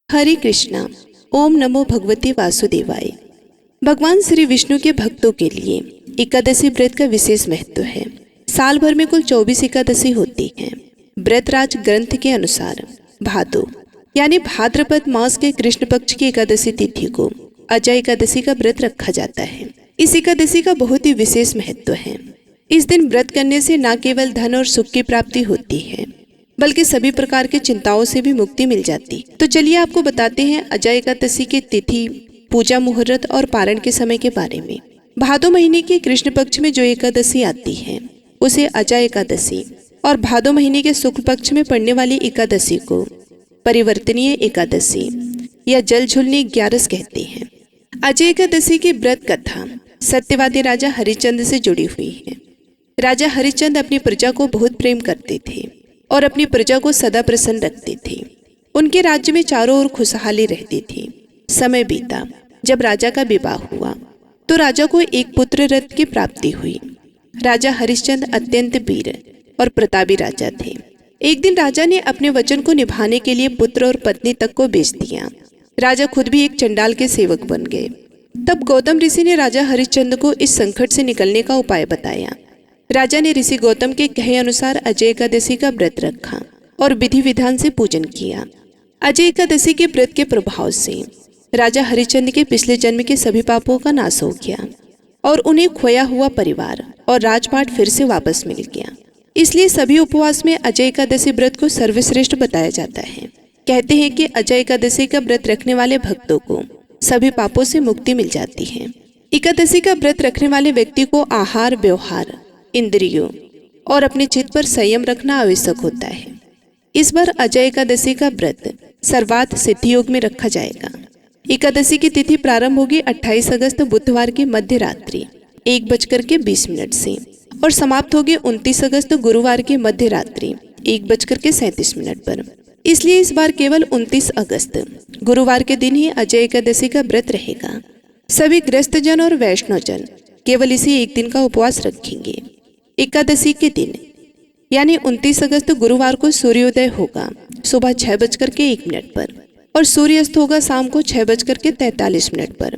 हरे कृष्णा। ओम नमो भगवते वासुदेवाय। भगवान श्री विष्णु के भक्तों के लिए एकादशी व्रत का विशेष महत्व है। साल भर में कुल 24 एकादशी होती हैं। व्रतराज ग्रंथ के अनुसार भादो यानी भाद्रपद मास के कृष्ण पक्ष की एकादशी तिथि को अजय एकादशी का व्रत रखा जाता है। इस एकादशी का बहुत ही विशेष महत्व है। इस दिन व्रत करने से न केवल धन और सुख की प्राप्ति होती है बल्कि सभी प्रकार की चिंताओं से भी मुक्ति मिल जाती। तो चलिए आपको बताते हैं अजय एकादशी की तिथि, पूजा मुहूर्त और पारण के समय के बारे में। भादो महीने के कृष्ण पक्ष में जो एकादशी आती है उसे अजय एकादशी और भादो महीने के शुक्ल पक्ष में पड़ने वाली एकादशी को परिवर्तनीय एकादशी या जल झुलनी 11 कहते हैं। अजय एकादशी की व्रत कथा सत्यवादी राजा हरिश्चंद्र से जुड़ी हुई है। राजा हरिश्चंद्र अपनी प्रजा को बहुत प्रेम करते थे और अपनी प्रजा को सदा प्रसन्न रखते थे। उनके राज्य में चारों ओर खुशहाली रहती थी। समय बीता, जब राजा का विवाह हुआ तो राजा को एक पुत्र रत्न की प्राप्ति हुई। राजा हरिश्चंद्र अत्यंत वीर और प्रतापी राजा थे। एक दिन राजा ने अपने वचन को निभाने के लिए पुत्र और पत्नी तक को बेच दिया। राजा खुद भी एक चंडाल के सेवक बन गए। तब गौतम ऋषि ने राजा हरिश्चंद्र को इस संकट से निकलने का उपाय बताया। राजा ने ऋषि गौतम के कहे अनुसार अजय एकादशी का व्रत रखा और विधि विधान से पूजन किया। अजय एकादशी के व्रत के प्रभाव से राजा हरिश्चंद्र के पिछले जन्म के सभी पापों का नाश हो गया और उन्हें खोया हुआ परिवार और राजपाट फिर से वापस मिल गया। इसलिए सभी उपवास में अजय एकादशी व्रत को सर्वश्रेष्ठ बताया जाता है। कहते हैं कि अजय एकादशी का व्रत रखने वाले भक्तों को सभी पापों से मुक्ति मिल जाती है। एकादशी का व्रत रखने वाले व्यक्ति को आहार, व्यवहार, इंद्रियों और अपने चित्त पर संयम रखना आवश्यक होता है। इस बार अजय एकादशी का व्रत सर्वार्थ सिद्धि योग में रखा जाएगा। एकादशी की तिथि प्रारंभ होगी 28 अगस्त बुधवार की मध्य रात्रि 1:20 से और समाप्त होगी 29 अगस्त गुरुवार की मध्य रात्रि 1:37 पर। इसलिए इस बार केवल 29 अगस्त गुरुवार के दिन ही अजय एकादशी का व्रत रहेगा। सभी गृहस्थजन और वैष्णवजन केवल इसी एक दिन का उपवास रखेंगे। एकादशी के दिन यानी 29 अगस्त गुरुवार को सूर्योदय होगा सुबह 6:01 पर और सूर्यास्त होगा शाम को 6:43 पर।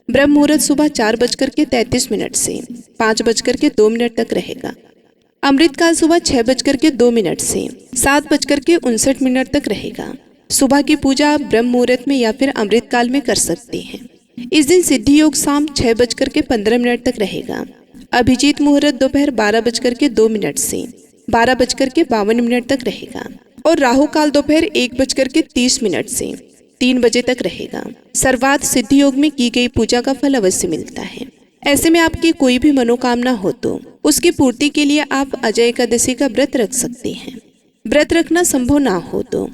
ब्रह्म मुहूर्त सुबह 4:33 से 5:02 तक रहेगा। अमृतकाल सुबह 6:02 से 7:59 तक रहेगा। सुबह की पूजा आप ब्रह्म मुहूर्त में या फिर अमृतकाल में कर सकते हैं। इस दिन सिद्धि योग शाम 6:15 तक रहेगा। अभिजीत मुहूर्त दोपहर 12:02 से 12:52 तक रहेगा और राहु काल दोपहर 1:30 से 3 बजे तक रहेगा। सर्वार्थ सिद्धि योग में की गई पूजा का फल अवश्य मिलता है। ऐसे में आपकी कोई भी मनोकामना हो तो उसकी पूर्ति के लिए आप अजय एकादशी का व्रत रख सकते हैं। व्रत रखना संभव ना हो तो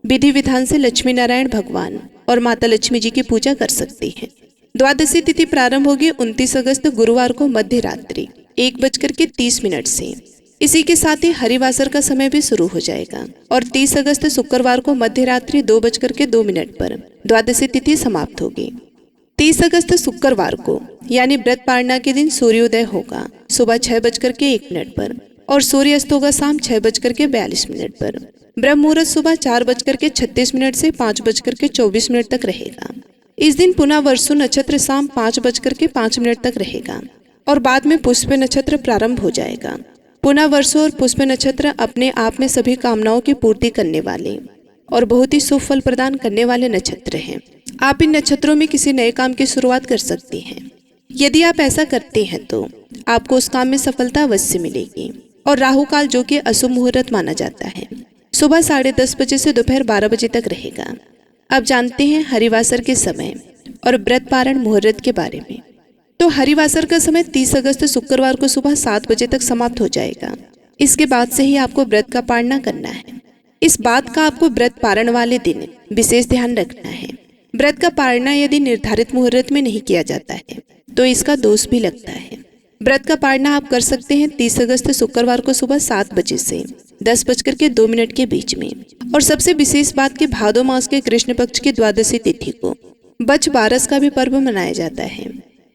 विधि विधान से लक्ष्मी नारायण भगवान और माता लक्ष्मी जी की पूजा कर सकते हैं। द्वादशी तिथि प्रारंभ होगी 29 अगस्त गुरुवार को मध्य रात्रि 1:30 से। इसी के साथ ही हरिवासर का समय भी शुरू हो जाएगा और 30 अगस्त शुक्रवार को मध्य रात्रि 2:02 पर द्वादशी तिथि समाप्त होगी। 30 अगस्त शुक्रवार को यानी व्रत पारणा के दिन सूर्योदय होगा सुबह 6:01 पर और सूर्यास्त होगा शाम 6:42 पर। ब्रह्म मुहूर्त सुबह 4:36 से 5:24 तक रहेगा। इस दिन पुनः वर्षु नक्षत्र शाम 5:05 तक रहेगा और बाद में पुष्प नक्षत्र प्रारंभ हो जाएगा। पुनः वर्षु और पुष्प नक्षत्र अपने आप में सभी कामनाओं की पूर्ति करने वाले और बहुत ही शुभ फल प्रदान करने वाले नक्षत्र हैं। आप इन नक्षत्रों में किसी नए काम की शुरुआत कर सकते हैं। यदि आप ऐसा करते हैं तो आपको उस काम में सफलता अवश्य मिलेगी। और राहु काल जो कि अशुभ मुहूर्त माना जाता है सुबह 10:30 बजे से दोपहर 12 बजे तक रहेगा। अब जानते हैं हरिवासर के समय और व्रत पारण मुहूर्त के बारे में। तो हरिवासर का समय 30 अगस्त शुक्रवार को सुबह 7 बजे तक समाप्त हो जाएगा। इसके बाद से ही आपको व्रत का पारणा करना है। इस बात का आपको व्रत पारण वाले दिन विशेष ध्यान रखना है। व्रत का पारणा यदि निर्धारित मुहूर्त में नहीं किया जाता है तो इसका दोष भी लगता है। व्रत का पारणा आप कर सकते हैं 30 अगस्त शुक्रवार को सुबह 7 बजे से 10:02 के बीच में। और सबसे विशेष बात कि भादो मास के कृष्ण पक्ष की द्वादशी तिथि को बछ बारस का भी पर्व मनाया जाता है।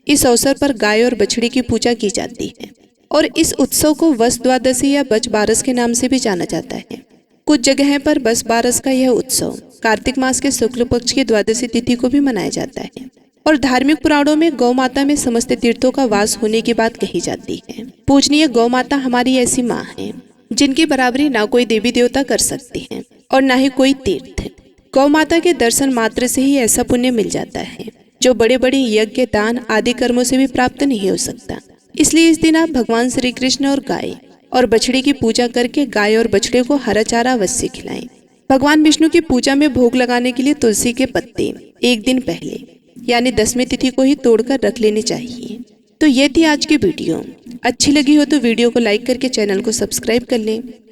इस अवसर पर गाय और बछड़ी की पूजा की जाती है और इस उत्सव को वस द्वादशी या बछ बारस के नाम से भी जाना जाता है। कुछ जगह पर बस बारस का यह उत्सव कार्तिक मास के शुक्ल पक्ष की द्वादशी तिथि को भी मनाया जाता है। और धार्मिक पुराणों में गौ माता में समस्त तीर्थों का वास होने की बात कही जाती है। पूजनीय गौ माता हमारी ऐसी माँ है जिनकी बराबरी ना कोई देवी देवता कर सकते हैं और ना ही कोई तीर्थ। गौ माता के दर्शन मात्र से ही ऐसा पुण्य मिल जाता है जो बड़े बड़े यज्ञ दान आदि कर्मों से भी प्राप्त नहीं हो सकता। इसलिए इस दिन आप भगवान श्री कृष्ण और गाय और बछड़े की पूजा करके गाय और बछड़े को हरा चारा अवश्य खिलाएं। भगवान विष्णु की पूजा में भोग लगाने के लिए तुलसी के पत्ते एक दिन पहले यानी 10वीं तिथि को ही तोड़कर रख लेने चाहिए। तो ये थी आज की वीडियो। अच्छी लगी हो तो वीडियो को लाइक करके चैनल को सब्सक्राइब कर लें।